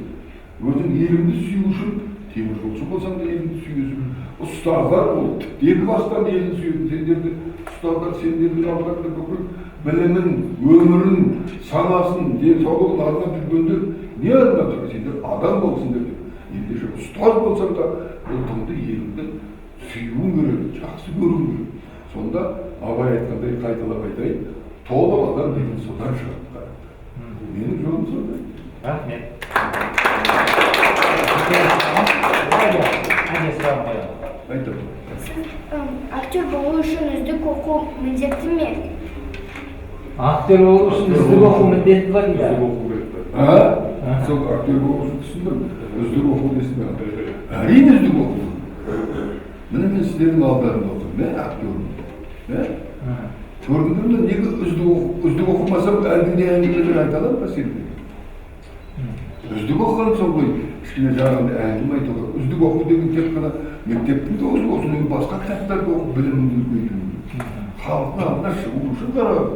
Өзің еліңді сүю үшін темір жолшы болсаң да еліңді сүйесің. Ұстаздар бол. Екі бастан елін сүйетін сендерді. Ұстаздар сендердің алдыңда бүкіл білімін, өмірін, санасын, денсаулығын арнап жүргендер не арнап жүр? Сендер адам болсыңдар деп. Ендеше ұстаз болсаң да ұлтыңды, еліңді сүюің керек, жақсы көруің керек. Сонда Абай айтқандай қайталап айтайын, толық адам деген содан шығады. Менің жолым сондай. Рахмет. Айтамын. Актер болу үшін үздік оқу міндетті ме? Актер болу үшін үздік оқу міндетті бар дейді. Сол актер болу үшін түсіндім. Үздік оқу десін. Әрине үздік оқу. Міне мен сіздердің алдарында отырмын. Мен актермін. Көрдіңдер ме, неге үздік оқымасам әлгінде әңгімелер айта аламын ба сендер? Үздік оқыған соң ғой, кішкене жағында әңгіме айтуға. Үздік оқу деген тек қана мектептің де осының басқа кітаптарды оқып біліміңді үлкейту. Халықтың алдына шығу үшін қарап,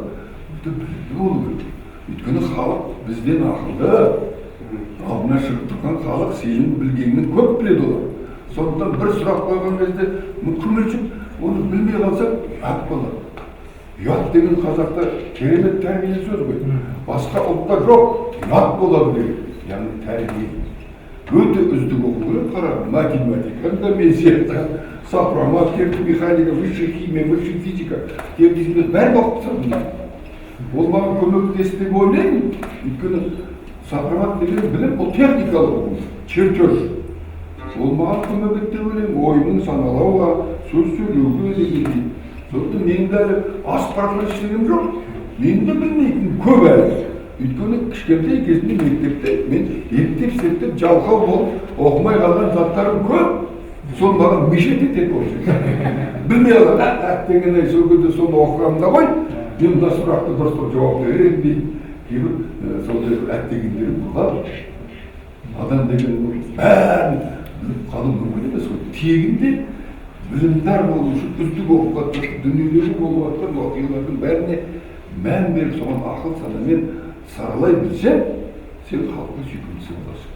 білімді болу керек. Өйткені халық бізден ақылды. Алдына шығып тұрған халық сенің білгеннің көп біледі олар. Сондықтан бір сұрақ қойған кезде күмілжіп, оны білмей қалсақ, ат болады. Ұят деген қазақта керемет тәрбие сөз ғой. Басқа ұлтта жоқ, ұят болады деген. Яғни тәрбие. Өте үздік оқу керек, қара, математикада мен сияқты, сопромат, механика, высшая химия, высшая физика, десімдер бәрін оқып тұрмын. Ол маған көмектесті деп ойлаймын. Өйткені сопромат деген білім, ол техникалық оқу, чертеж. Ол маған көмекті деп ойлаймын, ойының саналауға, сөз сөйлеуге дегендей. Сондықтан менің де әлі аспартлы іштегім жоқ. Менің де білмейтін көп әлі. Өйткені кішкентай кезінде мектепте мен ептеп-септеп жалқау болып оқымай қалған заттарым көп. Сол маған мешет етеді осы. Білмей қалады. Әттеген сол кезде соны оқығанымда ғой, мен мына сұрақты дұрыс жауап беремін деймін. Кейбір сондай әттегендерім болады. Адам деген бәрін біліп қалу мүмкін емес ғой. Тегінде білімдар болу үшін үздік оқуға дүниелері болып жатқан оқиғалардың бәріне мән беріп соған ақыл санамен саралай білсең, сен халыққа сүйкімдісі боласың.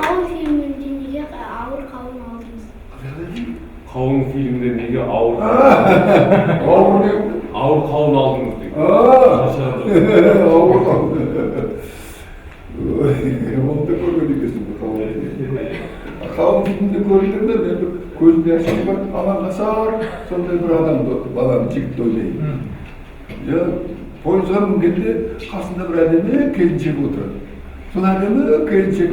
Қауын фильмінде неге ауыр қауын алдыңыз? Қауын фильмінде неге ауыр қауын алдыңыз дейді. Ауыр қауын. Оны да көрген екенсің бұл қауын. Қауын фильмінде көрдіңдер ме? Көзінде ашық бар, алаңғасар, сондай бір адамды, баланы жігітті ойлаймын. Пойызға мінгенде қасында бір әдемі келіншек отырады. Сол әдемі келіншек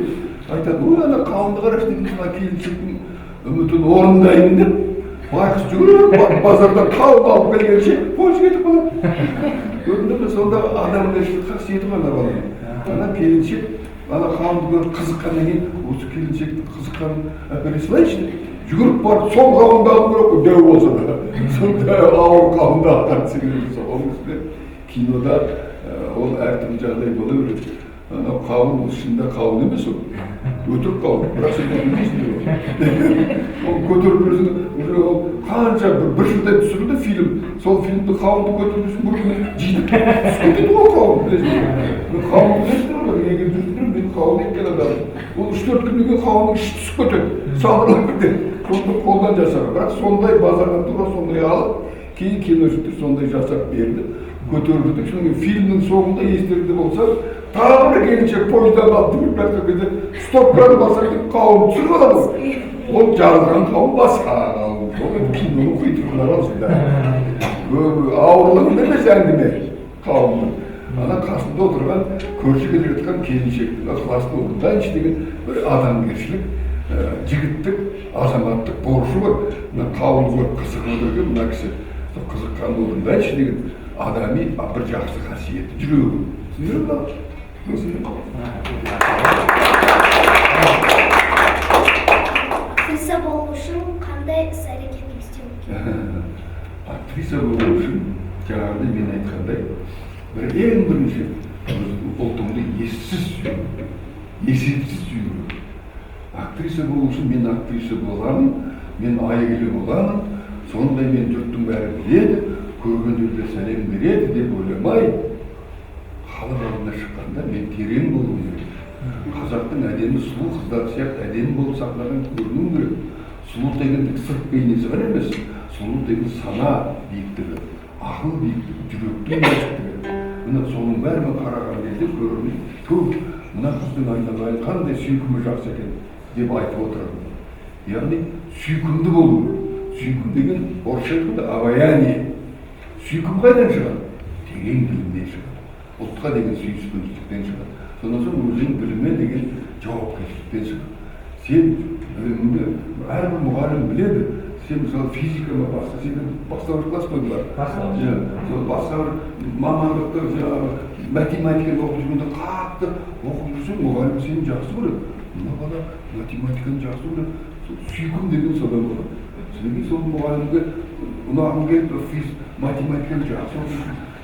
айтады, ой, ана қауынды қарашы деген мына келіншектің үмітін орындаймын деп, байқұс жүгіріп базардан қауын алып келгенше пойыз кетіп қалады. Көрдіңдер ме? Сонда адамгершілік қасиеті бар ана баланың. Ана келіншек ана қауынды көріп қызыққаннан кейін осы келіншектің қызыққанын әпере салайыншы деп жүгіріп барып сол қауынды алып керек қой, дәу болса да. Сондай ауыр қауынды алған секілді. Оның үстіне кинода ол әртүрлі жағдай бола береді. Анау қауын ол шынында қауын емес ол. Өтірік қауын. Бірақ сен білмейсің деп. Ол көтеріп жүрсің, ол қанша бір жылдай түсірілді фильм. Сол фильмді қауынды көтеріп жүрсің, бір күні жейді. Түсіп кетеді ғой қауын, білесің. Қауын білесің ғой, егер жүрсің, мен қауын еткен адамым. Ол 3-4 күннен кейін қауынның іші түсіп кетеді. Сандырылып кетеді. Сонда қолдан жасаған. Бірақ сондай базардан тура сондай алып, кейін киношниктер сондай жасап берді. Көтерілді. Содан кейін фильмнің соңында естеріңде болса, тағы бір келіншек пойыздан қалып жүріп жатқан кезде стопканы басар деп қауын түсіріп алады. Ол жарылған қауын басқа қауын. Ол киноның қитығынан алсында. Ауырлығын емес әңгіме қауынның. Ана қасында отырған көрші келе жатқан келіншектің ықыласын орындайыншы деген бір адамгершілік жігіттік азаматтық борышы бар. Мына қауыл көріп қызығып отырген мына кісі қызыққан орында айтшы деген адами бір жақсы қасиеті жүрегі. Актриса болу үшін қандай іс-әрекет істеу керек? Актриса болу үшін жаңағыдай мен айтқандай ең бірінші ұлтыңды ессіз сүйу, есепсіз сүйу. Актриса болу үшін мен актриса боламын, мен айгілі боламын, сондай мен жұрттың бәрі біледі, көргендерге сәлем береді деп ойламай, халық алдына шыққанда мен терең болу керек. Қазақтың әдемі сұлу қыздары сияқты әдемі болып сахнадан көріну керек. Сұлу дегендік сырт бейнесі ғана емес, сұлу деген сана биіктігі, ақыл биіктігі, жүректің биіктігі. Мына соның бәрін қараған кезде көрермен, тух, мына қыздың айналайын қандай сүйкімі жақсы екен деп айтып отырады. Яғни сүйкімді болу. Сүйкім деген орысша айтқанда обаяние. Сүйкім қайдан шығады? Терең білімнен шығады. Ұлтқа деген сүйіспеншіліктен шығады. Сонан соң өзінің білімі деген жауапкершіліктен шығады. Сен біліміңді әрбір мұғалім біледі. Сен мысалы физиканы басқа, сен бастауыш класс қойдылар. Басқа бір мамандықты, математиканы оқып жүргенде қатты оқып жүрсең, мұғалім сені жақсы көреді. Мына бала математиканы жақсы көреді. Сүйкім деген содан болады. Сізге сол мұғалімге ұнағым келіп, математиканы жақсы оқып,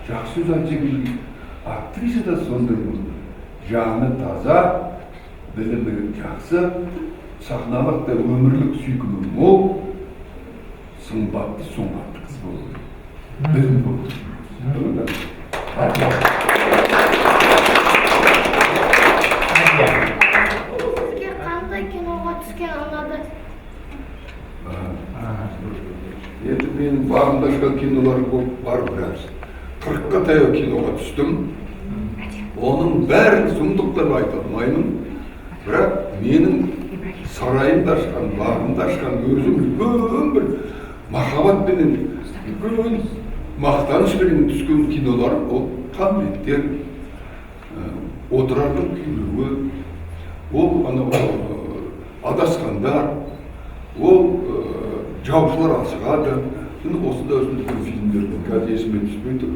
жақсы сөз айтса келген. Актриса да сондай болады. Жаны таза, білімі жақсы, сахналық та өмірлік сүйкімі мол, сымбатты, сұңғатты қыз болу. Білім болу. Сізге қандай киноға түскен ұнады? Енді менің бағымда шыққан кинолар бар біраз. 40-қа таяу киноға түстім. Оның бәрін сұмдықтап айта алмаймын. Бірақ менің сарайымда ашқан, бағымда ашқан өзім үлкен бір махаббатпенен, үлкен мақтанышпенен түскен кинолар ол Қамбеттер, Отырардың күйреуі, ол адасқандар, ол жаушылар асығады. Осында өзіміздің фильмдердің қазір есіме түспей тұр.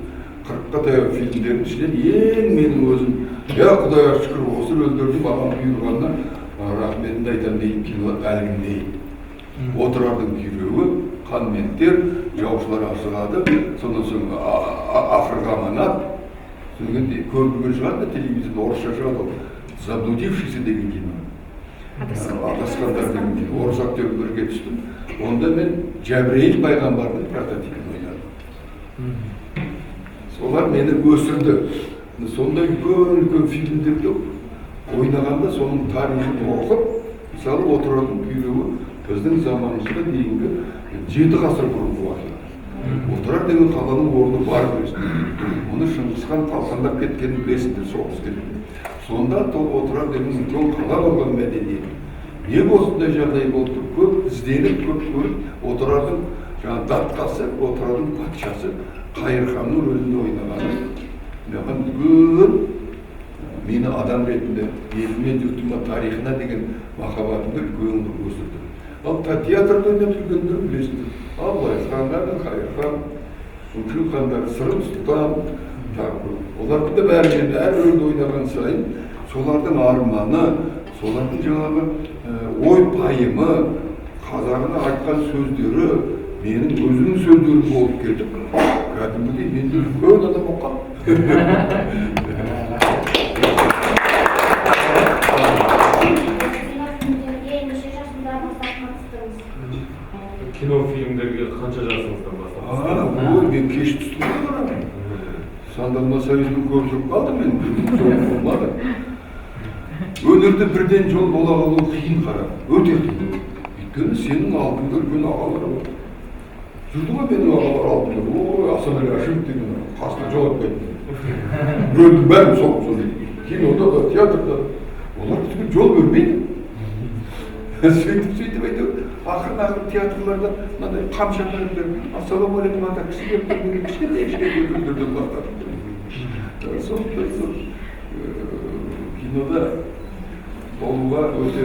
40-қа таяу фильмдердің ішінен ең менің өзім, Құдайға шүкір осы рөлдердің маған бұйырғанына рахметімді айтамын дейтін кинолар әлгіндей. Отырардың күйреуі, Қанбеттер, жаушылар асығады, сонан соң ақырғы аманат. Сөйлегенде көрген шығады да телевизорда орысша шығады ол. Заблудившийся деген кино. Адасқандар деген кино. Орыс актер бірге түстім. Онда мен Жәбірейіл пайғамбардың прототипін ойнадым. Солар мені өсірді. Сондай үлкен фильмдерді ойнағанда соның тарихын оқып, мысалы Отырардың күйреуі біздің заманымызға дейінгі 7 ғасыр бұрынғы уақиға. Отырар деген қаланың орны бар білесің. Оны Шыңғысхан талқандап кеткенін білесіңдер, соғыс келген. Сонда Отырар деген үлкен қала болған мәдениет. Не осындай жағдай болды? Көп ізденіп, көп көріп, Отырардың датқасы, Отырардың патшасы Қайырханның рөлінде ойнағаны. Маған үлкен мені адам ретінде еліме, жұртыма, тарихына деген махаббатымды үлкен өсірді. Ал театрда ойнап жүргендер білесіңдер. Абылайхандар, Қайырхан, Күншіл хандар, Сырым Сұлтан, олардың да бәрінен әр рөлді ойнаған сайын солардың арманы, солардың жаңағы ой пайымы, қазағына айтқан сөздері менің өзімнің сөздерім болып кетіп, кәдімгідей мен де үлкен адам болып қалдым. Кино фильмдерге қанша жасыңыздан бастап? Мен кеш түстім ғой. Сандалма Союздің көп жүріп қалды мен, жол болмады. Өнерде бірден жол бола қалу қиын қарап, өте қиын. Өйткені сенің алдыңда үлкен ағалар бар. Жүрді ғой менің ағалар алдымда, ой, Асанәлі Әшімов деген қасына жол атпайтын. Рөлдің бәрін соғып кинода да, театрда. Олар бізге жол бермейді. Сөйтіп әйтеуір. Ақырын театрларда мынандай қамшаттарып беріп, ассалаумағалейкум ата кісі келіп тұрмын, кішкентай рөлдерден бастадым. Сондықтан кинода болуға өте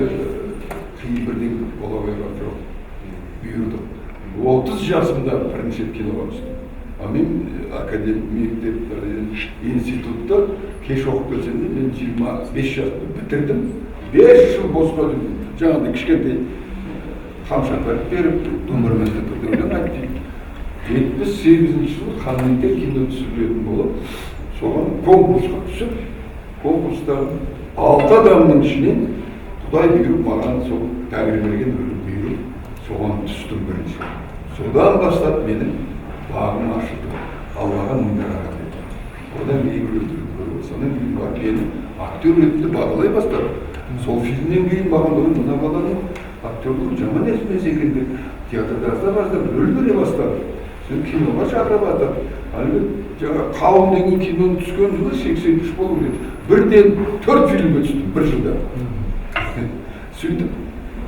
birden bola koygan жоқ. Buyurduk. 30 yaşımda birinci kinoga түстім. Мен академик мектептерден институтта кеш оқып келсем де мен 25 жаста бітірдім. 5 жыл босқа жүрдім. Жаңағыдай кішкентай қамшат беріп, домбырамен өлең айтып. 78 жыл Қанненде кино түсірілетін болып, соған конкурсқа түсіп, конкурста 6 адамның ішінен Құдай бұйырып маған сол тәңірмерген бұйырып, соған түстім бірінші. Содан бастап менің бағым ашылды. Аллаға мыңдар рахмет. Одан кейін көріп, содан кейін барып мені актер ретінде бағалай бастады. Сол фильмнен кейін маған мына баланың актерлығы жаман емес екен деп театрда рөл бере бастады. Сен киноға шақырып жатыр. Әлгі қауым деген киноны түскен жылы 83 болу керек. Бірден 4 фильмге түстім бір жылда. Сөйтіп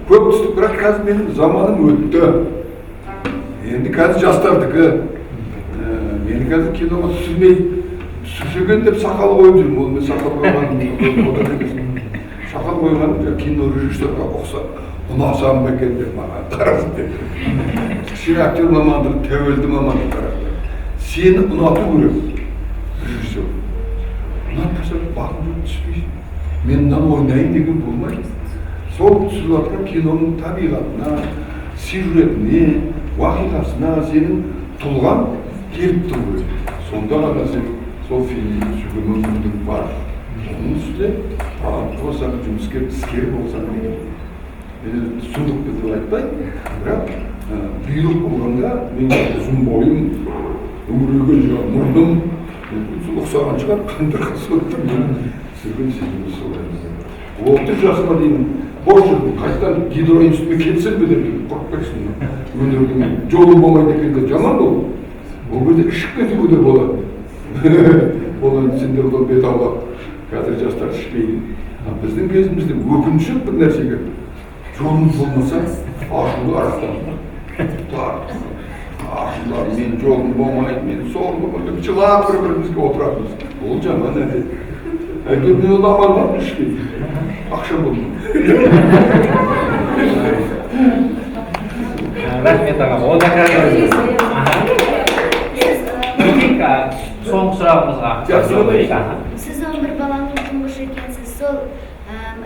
көп түстік, бірақ қазір менің заманым өтті. Енді қазір жастардікі. Мені қазір киноға түсірген деп сақал қойып жүрмін. Ол мен сақал қойғаным. Сақал қойғаным кино режиссерға ұқсап, ұнасам ба екен деп маған қарасын деп. Сен актер мамандығы тәуелді мамандық қарады. Сені ұнату керек, режиссер. Ұнатпаса бағым түспейсің. Мен мынаны ойнайын деген болмайды. Сол түсіп жатқан киноның табиғатына, сюжетіне, уақиғасына сенің тұлған келіп тұру керек. Сонда ғана сен сол фильмді түсіруге мүмкіндік бар. Оның үстіне талант болсаң, жұмыскер, іскер болсаң деген. Мен сұмдық деп айтпаймын, бірақ бұйрық болғанда мен ұзын бойым, үңірейген мұрным, ұқсаған шығар, қандырға соттым, түсірген сезімді солай. 30 жасыма дейін бош жүрдім, қайтадан гидроинституме кетсем бе деп қорықпайсың. Өнердің жолы болмайды екенде жаман ол. Ол кезде ішіп кетуге де болады. Одан сендер ол бет аулап, қазір жастар ішпейді. Біздің кезімізде өкініші бір нәрсеге жолымыз болмаса, ашулы арақтан. Ашулар, мен жолым болмайды, мен солым болмайды. Жылап бір-бірімізге отырамыз. Ол жаман әдет. Әйтеуір мен ол амалман ішпейді. Ақша болмайды. Рахмет аға, ода қазір соңғы сұрағымызға Сіз 11 баланың тұңғышы екенсіз, сол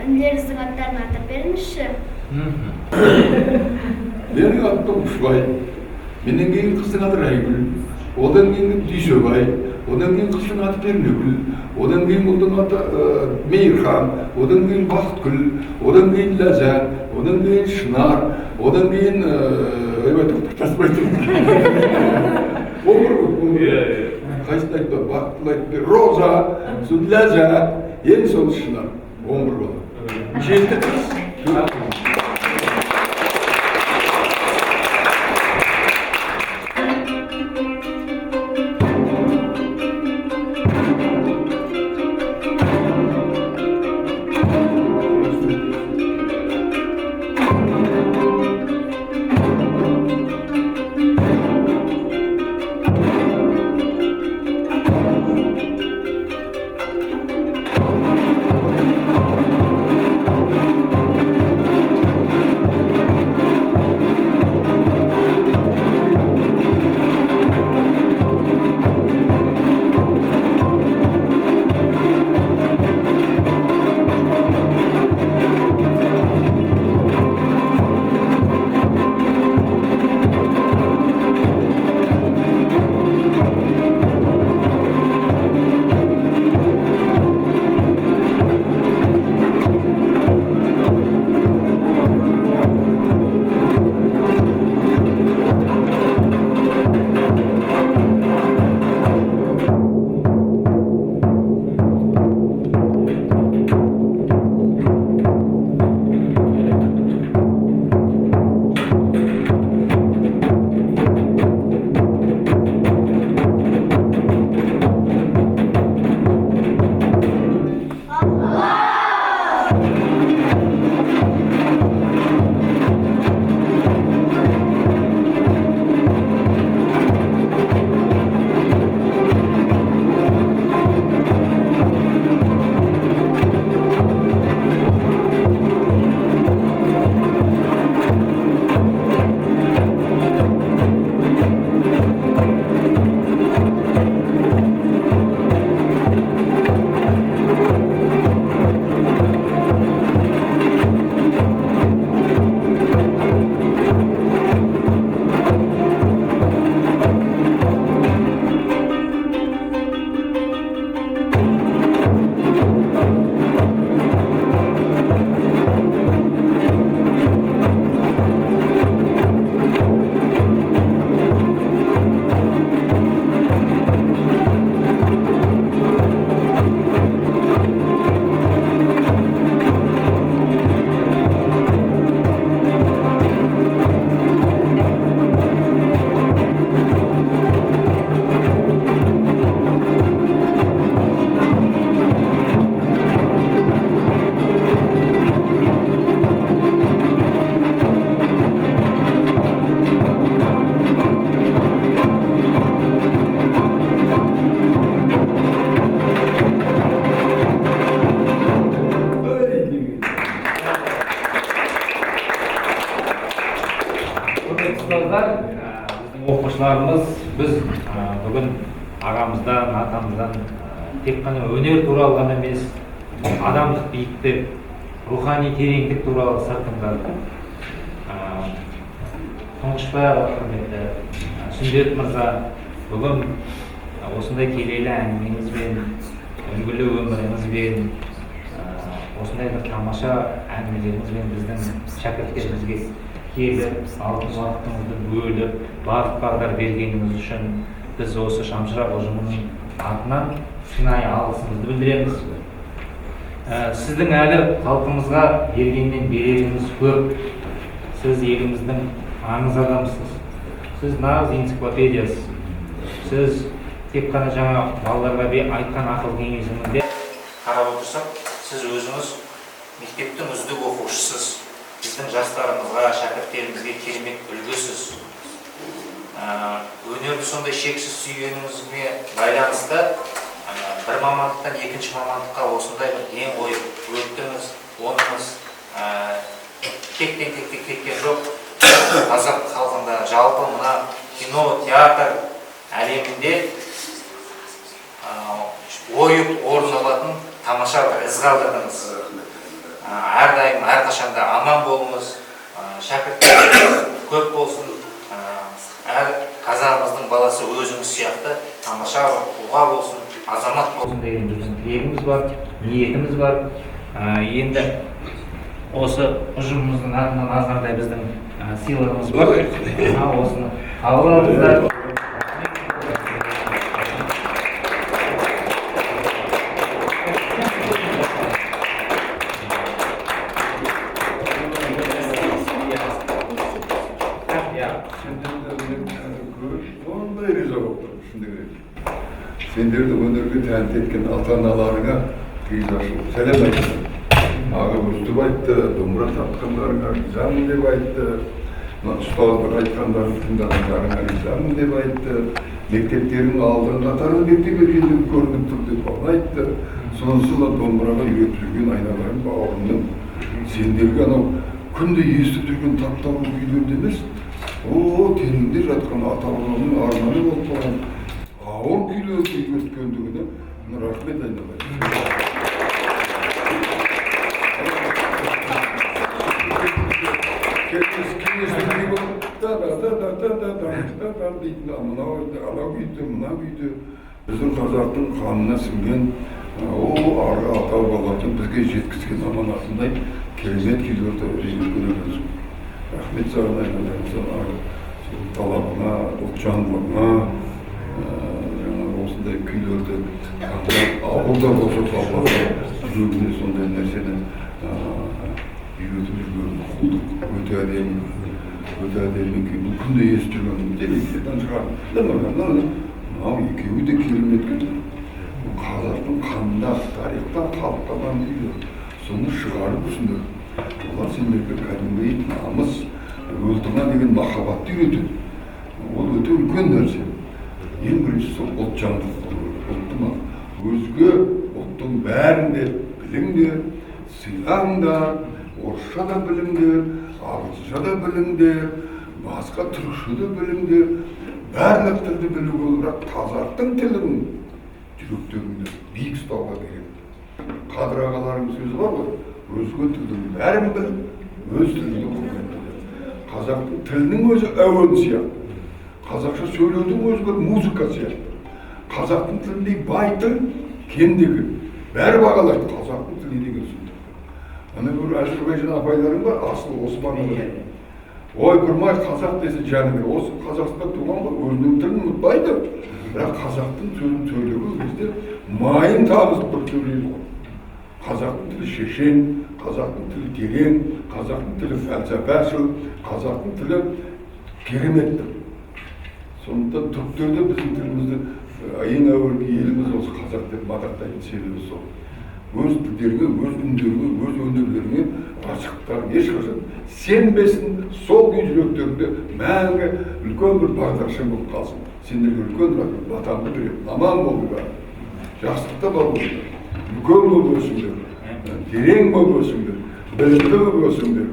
інілеріңіздің аттарын атап беріңізші. Менің атым Ұшбай, менен кейін қыздың аты Райгүл, одан кейін Дүйсебай, одан кейін қыздың аты Пернегүл, одан кейін ұлдың аты Мейірхан, одан кейін Бақытгүл, одан кейін Ләззат, одан кейін Шынар, одан кейін қайсын айтты, Бақытгүл айтты, Роза, сосын Ләззат, ең сол Шынар, 11 бала. Жеті қыз. ұстаздар, біздің оқушыларымыз, біз бүгін ағамыздан, атамыздан тек қана өнер туралы ғана емес, адамдық биіктік, рухани тереңдік туралы сыртында тұңғышбай аға, құрметті Сүндет мырза, бүгін осындай келелі әңгімеңізбен, үлгілі өміріңізбен, осындай бір тамаша әңгімелеріңізбен біздің шәкірттерімізге келіп, алтын уақытыңызды бөліп, бағыт бағдар бергеніңіз үшін біз осы Шамшырақ ұжымының атынан шынайы алғысымызды білдіреміз. Сіздің әлі халқымызға бергеннен береріңіз көп. Сіз еліміздің аңыз адамсыз. Сіз нағыз энциклопедиясыз. Сіз тек қана жаңа балаларға айтқан ақыл кеңесіңізде қарап отырсақ, сіз өзіңіз мектептің үздік оқушысыз. Біздің жастарымызға, шәкірттерімізге керемет үлгісіз. Өнерді сондай шексіз сүйгеніңізге байланысты бір мамандықтан екінші мамандыққа осындай бір ден қойып өттіңіз, оныңыз тектен кеткен жоқ. Қазақ халқында жалпы мына кино, театр әлемінде ойып орын алатын тамаша бір із қалдырдыңыз. Әрдайым, әрқашанда аман болыңыз, шәкірттер көп болсын. Әр қазағымыздың баласы өзіңіз сияқты тамаша тұлға болсын, азамат болсын деген біздің тілегіміз бар, ниетіміз бар. Енді осы ұжымымыздың атынан азғантай біздің сыйлығымыз бар. Осыны қабыл алыңыздар. Onday rıza oldum şimdi. Sendiri de önerici teyit etken ata-analarına rızaşım. Selam aytты. Ağa üstüp aytты, domura tatkanlarına rızamın dep aytты. Ustazdық айтқандарын тыңдағандарыңа ризамын деп айтты. Мектептердің алдын қатарын мектеп екендігі көрініп тұр деп айтты. Сонысы да домбыраға үйретіп жүрген айналайын бауырымның сендерге анау күнде естіп жүрген таптаурын күйлерді емес, тереңде жатқан ата-бабаның арманы болып қалған ауыр күйлерді үйреткендігіне рахмет айналайын. Біздің қазақтың қанына сіңген арғы ата-бабалардың бізге жеткізген аманатындай керемет күйлерді үйренгеніміз. Рахмет саған айналайын, талабыңа, ұлтжандылығыңа, осындай күйлерді ауылда болса қалпақта жүрегіне сондай нәрсені үйретіп жүрген құлдық өте әдемі. Өте әдемі бұл күнде естіп жүрген телевизордан шығады. Мынау екеуі де керемет күйлер. Қазақтың қанында, тарихта қалыптаған күйлер. Соны шығарып жүрсіңдер. Олар сендерге кәдімгі намыс, ұлтыңа деген махаббатты үйретеді. Ол өте үлкен нәрсе. Ең бірінші сол ұлтжандылық. Ұлтыңа өзге ұлттың бәрінде біліңдер, сыйлаңдар, орысша да біліңдер, ағылшынша да біліңдер, басқа түркше де біліңдер. Барлық тілді білуге бірақ қазақтың тілін жүректеріңде биік ұстауға керек. Қадыр ағаларының сөзі бар ғой, өзге тілдің бәрін біліп, өз тіліңді құрметтеді. Қазақтың тілінің өзі әуен сияқты. Қазақша сөйлеудің өзі бір музыка сияқты. Қазақтың тіліндей бай тіл кемдегі. Бәрі бағалайды қазақтың тілі деген сөз. Ана бір Әзірбайжан апайларың бар, асыл Османлы. Ой, бұрмай қазақ десе жаныңа, осы Қазақстанда туған ғой, өзінің тілін ұмытпайды. Бірақ қазақтың сөзін сөйлеген кезде майын табысып бір сөйлейді ғой. Қазақтың тілі шешен, қазақтың тілі терең, қазақтың тілі фәлсәпәшіл, қазақтың тілі керемет. Сондықтан түріктерде біздің тілімізді ең әуелгі еліміз осы қазақ деп мадақтайтын себебі сол. Өз тілдерге, өз үндерге, өз өнерлеріне ғашықтықтарын ешқашан сенбесін, сол күй жүректерінде мәңгі үлкен бір бағдаршам болып қалсын. Сендерге үлкен батамды беремін, аман болыңдар, жақсылықта болыңдар, үлкен болып өсіңдер, терең болып өсіңдер, білімді болып өсіңдер,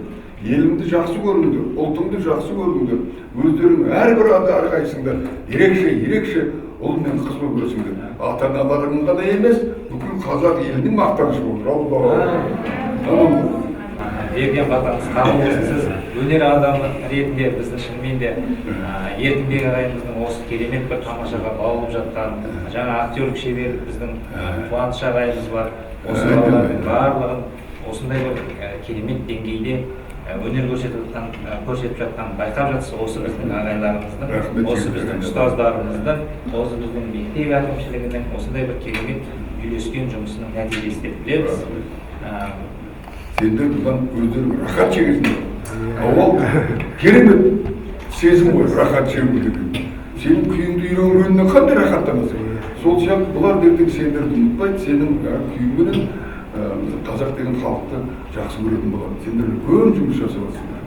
еліңді жақсы көріңдер, ұлтыңды жақсы көріңдер, өздерің әрбір әрқайсыңдар ерекше ұл мен қыз болып өсіңдер. Ата-аналарың ғана емес, бүкіл қазақ елінің мақтанышы болды. Берген батаңыз қабыл болсын. Сіз өнер адамы ретінде біздің шынымен де Еркінбек ағайымыздың осы керемет бір тамашаға баулып жатқан жаңа актерлік шеберлік біздің Қуаныш ағайымыз бар. Осы балалардың барлығын осындай бір керемет деңгейде өнер көрсетіп жатқан байқап жатсыз. Осы біздің ағайларымыздың, осы біздің ұстаздарымыздың, осы біздің мектеп әкімшілігінің осындай бір керемет үйлескен жұмысының нәтижесі деп білеміз. Сендер бұдан өздерің рахат шегесіңдер. Ол керемет сезім ғой, рахат шегу деген. Сенің күйіңді үйренгеннен қандай рахаттанасың? Сол сияқты бұлар ертең сендерді ұмытпайды, сенің күйіңменен қазақ деген халықты жақсы көретін болады. Сендер үлкен жұмыс жасаватсыңдар.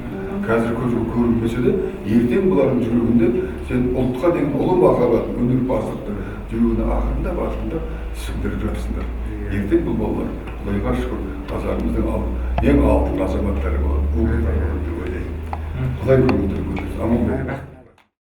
Қазір көзге көрінбесе де, ертең бұлардың жүрегінде сен ұлтқа деген ұлы махаббат, өнерпаздықты жүрегіне ақырында сіңдіріп жатсыңдар. Ертең бұл балалар Құдайға шүкір қазағымыздың ең алтын азаматтары болады. Құдай көріңіздер, аман болыңдар.